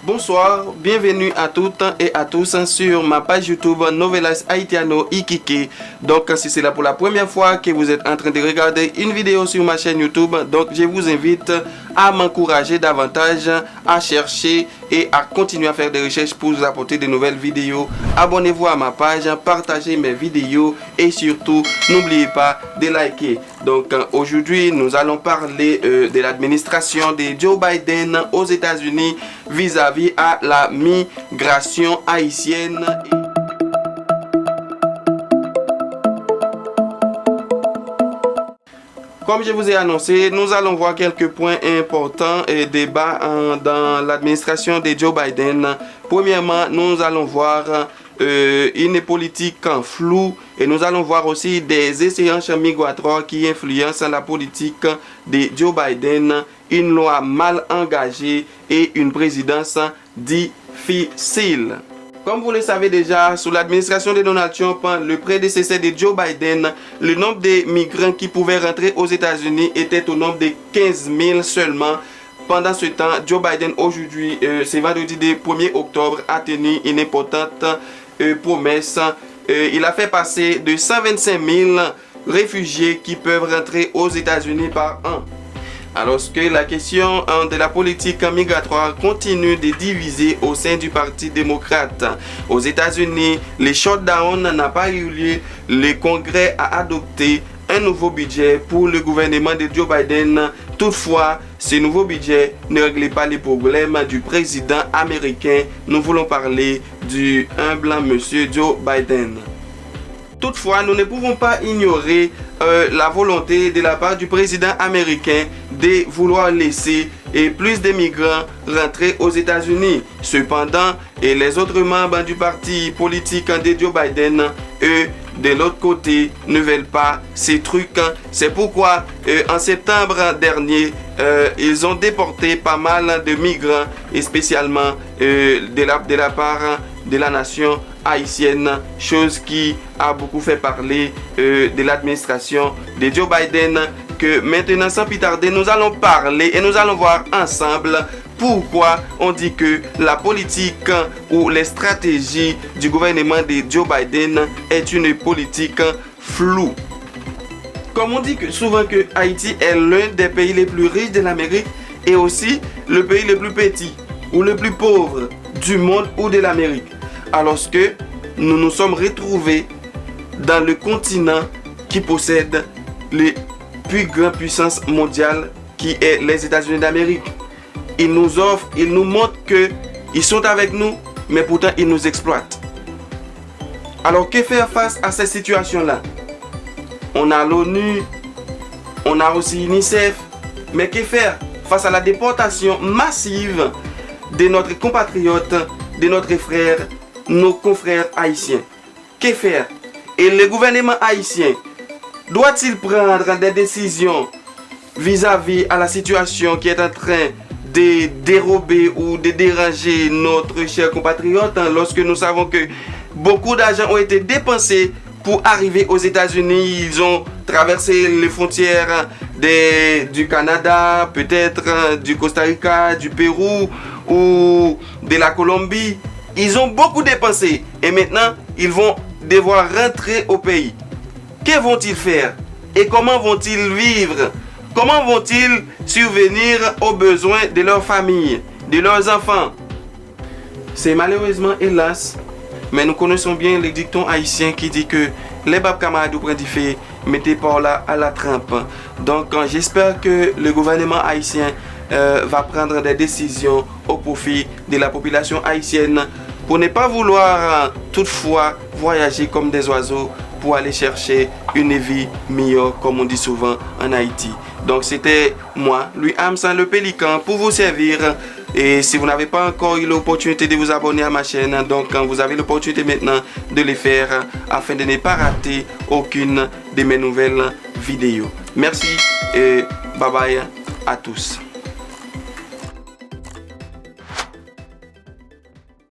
Bonsoir, bienvenue à toutes et à tous sur ma page YouTube Novelas Haitiano Ikike. Donc si c'est là pour la première fois que vous êtes en train de regarder une vidéo sur ma chaîne YouTube, donc je vous invite à m'encourager davantage à chercher et à continuer à faire des recherches pour vous apporter de nouvelles vidéos. Abonnez-vous à ma page, partagez mes vidéos et surtout n'oubliez pas de liker. Donc aujourd'hui nous allons parler de l'administration de Joe Biden aux États-Unis vis-à-vis à la migration haïtienne. Comme je vous ai annoncé, nous allons voir quelques points importants et débats dans l'administration de Joe Biden. Premièrement, nous allons voir une politique en flou et nous allons voir aussi des échéances migratoires qui influencent la politique de Joe Biden, une loi mal engagée et une présidence difficile. Comme vous le savez déjà, sous l'administration de Donald Trump, le prédécesseur de Joe Biden, le nombre de migrants qui pouvaient rentrer aux États-Unis était au nombre de 15 000 seulement. Pendant ce temps, Joe Biden aujourd'hui, c'est vendredi le 1er octobre, a tenu une importante promesse. Il a fait passer de 125 000 réfugiés qui peuvent rentrer aux États-Unis par an. Alors que la question de la politique migratoire continue de diviser au sein du Parti démocrate. Aux États-Unis, le shutdown n'a pas eu lieu. Le Congrès a adopté un nouveau budget pour le gouvernement de Joe Biden. Toutefois, ce nouveau budget ne règle pas les problèmes du président américain. Nous voulons parler du humble monsieur Joe Biden. Toutefois, nous ne pouvons pas ignorer la volonté de la part du président américain de vouloir laisser plus de migrants rentrer aux États-Unis. Cependant, les autres membres du parti politique de Joe Biden, eux, de l'autre côté, ne veulent pas ces trucs. C'est pourquoi, en septembre dernier, ils ont déporté pas mal de migrants, et spécialement de la part de la nation haïtienne, chose qui a beaucoup fait parler de l'administration de Joe Biden. Que maintenant, sans plus tarder, nous allons parler et nous allons voir ensemble pourquoi on dit que la politique ou les stratégies du gouvernement de Joe Biden est une politique floue. Comme on dit que souvent que Haïti est l'un des pays les plus riches de l'Amérique et aussi le pays le plus petit ou le plus pauvre du monde ou de l'Amérique. Alors que nous nous sommes retrouvés dans le continent qui possède les plus grandes puissances mondiales qui est les États-Unis d'Amérique. Ils nous offrent, ils nous montrent qu'ils sont avec nous, mais pourtant ils nous exploitent. Alors que faire face à cette situation-là? On a l'ONU, on a aussi l'UNICEF, mais que faire face à la déportation massive de notre compatriotes, de notre frères, nos confrères haïtiens? Que faire? Et le gouvernement haïtien doit-il prendre des décisions vis-à-vis à la situation qui est en train de dérober ou de déranger notre cher compatriote lorsque nous savons que beaucoup d'argent ont été dépensés pour arriver aux États-Unis? Ils ont traversé les frontières du Canada, peut-être du Costa Rica, du Pérou ou de la Colombie. Ils ont beaucoup dépensé et maintenant ils vont devoir rentrer au pays. Que vont-ils faire? Et comment vont-ils vivre? Comment vont-ils survenir aux besoins de leur famille, de leurs enfants? C'est malheureusement, hélas, mais nous connaissons bien le dicton haïtien qui dit que les babes camarades prennent du fait, mettez par là à la trempe. Donc j'espère que le gouvernement haïtien va prendre des décisions au profit de la population haïtienne pour ne pas vouloir toutefois voyager comme des oiseaux pour aller chercher une vie meilleure, comme on dit souvent en Haïti. Donc c'était moi, Louis Hamsan le Pélican, pour vous servir. Et si vous n'avez pas encore eu l'opportunité de vous abonner à ma chaîne, donc vous avez l'opportunité maintenant de le faire afin de ne pas rater aucune de mes nouvelles vidéos. Merci et bye bye à tous.